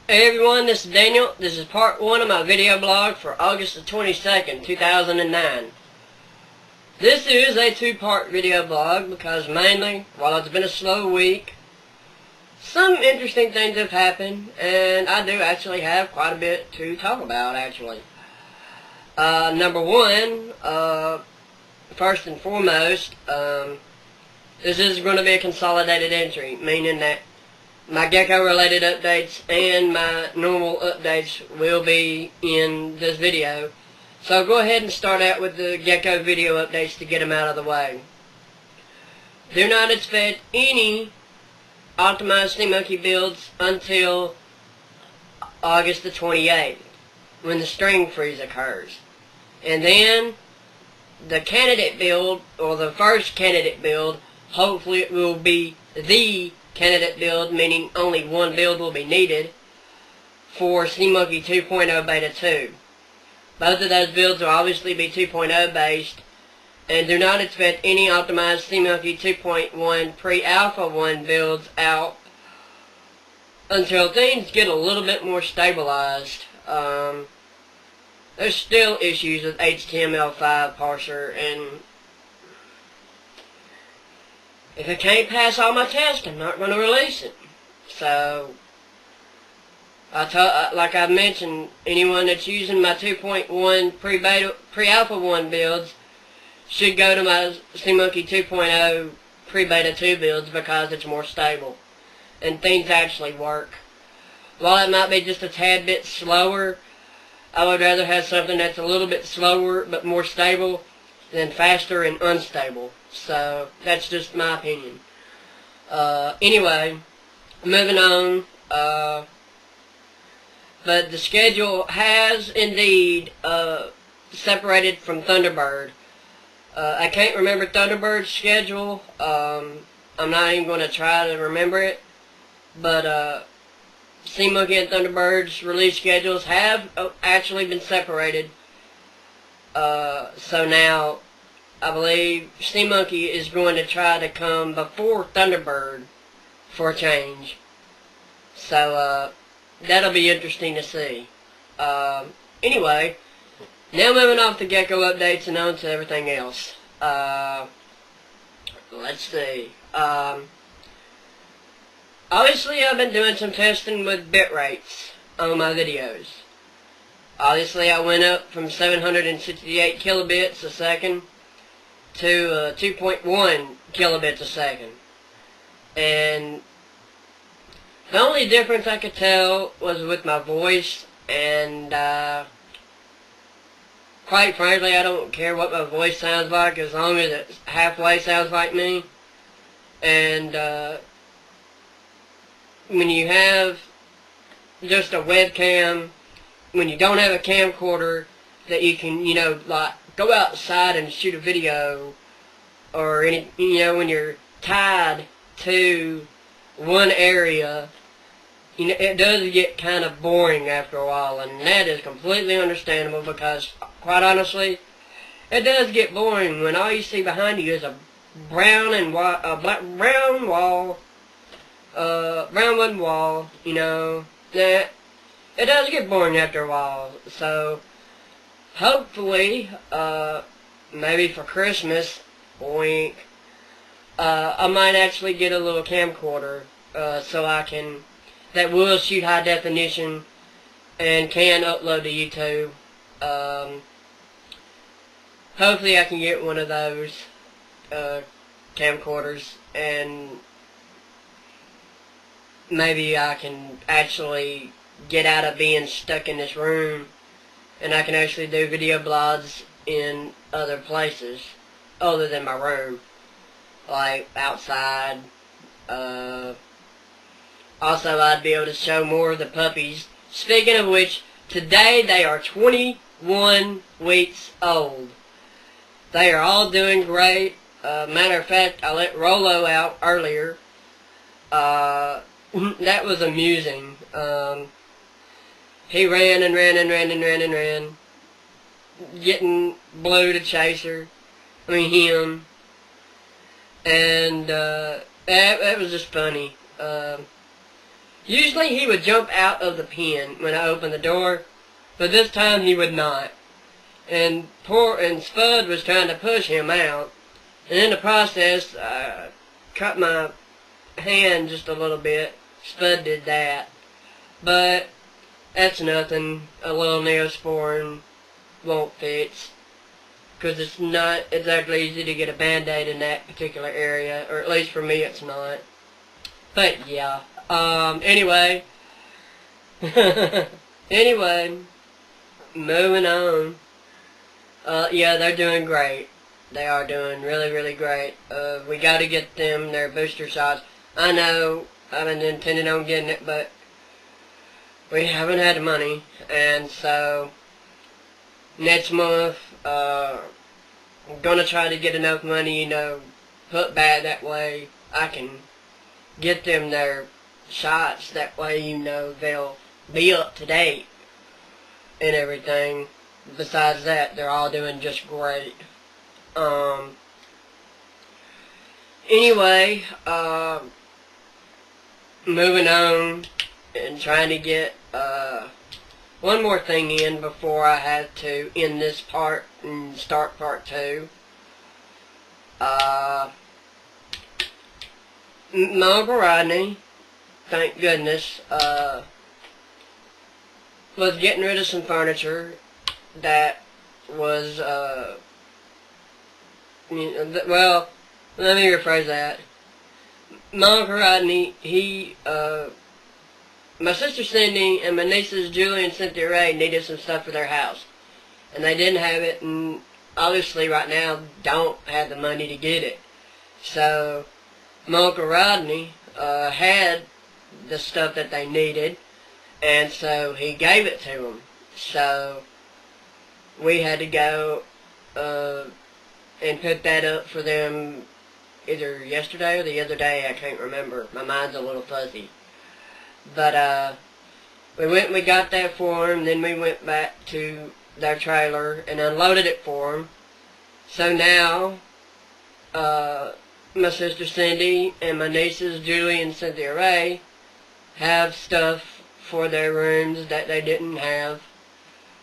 Hey everyone, this is Daniel. This is part 1 of my video blog for August the 22nd, 2009. This is a 2-part video blog because mainly, while it's been a slow week, some interesting things have happened, and I do actually have quite a bit to talk about, actually. Number one, first and foremost, this is going to be a consolidated entry, meaning that my Gecko related updates and my normal updates will be in this video. So go ahead and start out with the Gecko video updates to get them out of the way. Do not expect any optimized SeaMonkey builds until August the 28th, when the string freeze occurs. And then the candidate build, or the first candidate build, hopefully it will be the candidate build, meaning only one build will be needed, for SeaMonkey 2.0 Beta 2. Both of those builds will obviously be 2.0 based, and do not expect any optimized SeaMonkey 2.1 pre-alpha 1 builds out until things get a little bit more stabilized. There's still issues with HTML5 parser, and if it can't pass all my tests, I'm not going to release it. So, like I mentioned, anyone that's using my 2.1 pre-alpha 1 builds should go to my SeaMonkey 2.0 pre-beta 2 builds because it's more stable and things actually work. While it might be just a tad bit slower, I would rather have something that's a little bit slower but more stable than faster and unstable. So, that's just my opinion. Anyway, moving on. But the schedule has indeed separated from Thunderbird. I can't remember Thunderbird's schedule. I'm not even going to try to remember it. But SeaMonkey and Thunderbird's release schedules have actually been separated. So now, I believe SeaMonkey is going to try to come before Thunderbird for a change. So, that'll be interesting to see. Anyway, now moving off the Gecko updates and on to everything else. Let's see. Obviously, I've been doing some testing with bit rates on my videos. Obviously, I went up from 768 kilobits a second to 2.1 kilobits a second. And the only difference I could tell was with my voice, and quite frankly, I don't care what my voice sounds like as long as it halfway sounds like me. And when you have just a webcam, when you don't have a camcorder that you can, like, go outside and shoot a video, or when you're tied to one area, it does get kind of boring after a while, and that is completely understandable because, quite honestly, it does get boring when all you see behind you is a brown and white, brown wall, brown wooden wall. That it does get boring after a while. So, hopefully, maybe for Christmas, wink, I might actually get a little camcorder, so I can, that will shoot high definition and can upload to YouTube. Hopefully I can get one of those, camcorders, and maybe I can actually get out of being stuck in this room, and I can actually do video blogs in other places other than my room, like outside. Also, I'd be able to show more of the puppies. Speaking of which, today they are 21 weeks old. They are all doing great. Matter of fact, I let Rolo out earlier. That was amusing. He ran and ran and ran and ran and ran, getting Blue to chase her. Him. And that was just funny. Usually he would jump out of the pen when I opened the door, but this time he would not. And Spud was trying to push him out, and in the process, I cut my hand just a little bit. Spud did that, but that's nothing. A little Neosporin won't fix, because it's not exactly easy to get a band-aid in that particular area, or at least for me it's not. But yeah, anyway, moving on. Yeah, they're doing great. They are doing really, really great. We got to get them their booster shots. I know I've been intending on getting it, but we haven't had the money, and so next month I'm gonna try to get enough money, put back, that way I can get them their shots. That way, they'll be up to date and everything. Besides that, they're all doing just great. Anyway, moving on and trying to get one more thing in before I have to end this part and start part 2. My Uncle Rodney, thank goodness, was getting rid of some furniture that was, well, let me rephrase that. My Uncle Rodney, my sister Cindy and my nieces Julie and Cynthia Ray needed some stuff for their house. And they didn't have it, and obviously right now don't have the money to get it. So, my Uncle Rodney had the stuff that they needed, and so he gave it to them. So, we had to go and put that up for them either yesterday or the other day. I can't remember. My mind's a little fuzzy. But we went and we got that for them. Then we went back to their trailer and unloaded it for them. So now my sister Cindy and my nieces Julie and Cynthia Ray have stuff for their rooms that they didn't have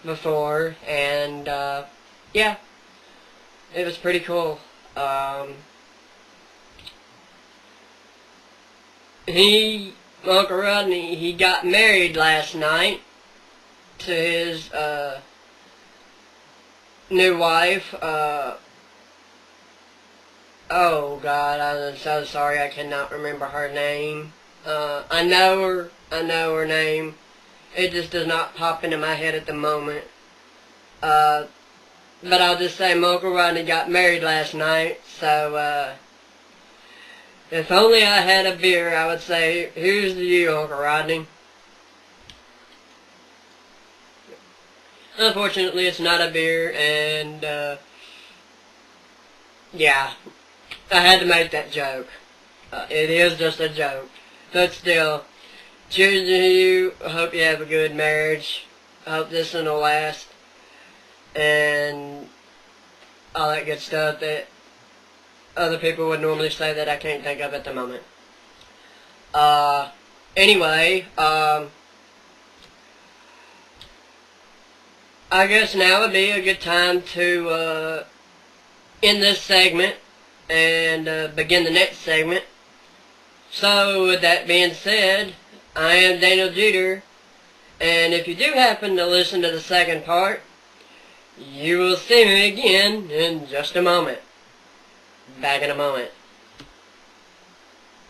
before. And yeah, it was pretty cool. Uncle Rodney, he got married last night to his new wife. Oh God, I'm so sorry, I cannot remember her name. I know her name. It just does not pop into my head at the moment. But I'll just say my Uncle Rodney got married last night, so if only I had a beer, I would say, here's to you, Uncle Rodney. Unfortunately, it's not a beer, and, yeah, I had to make that joke. It is just a joke. But still, cheers to you. I hope you have a good marriage. I hope this one will last. And all that good stuff that other people would normally say that I can't think of at the moment. Anyway, I guess now would be a good time to end this segment and begin the next segment. So, with that being said, I am Daniel Jeter, and if you do happen to listen to the second part, you will see me again in just a moment. Back in a moment.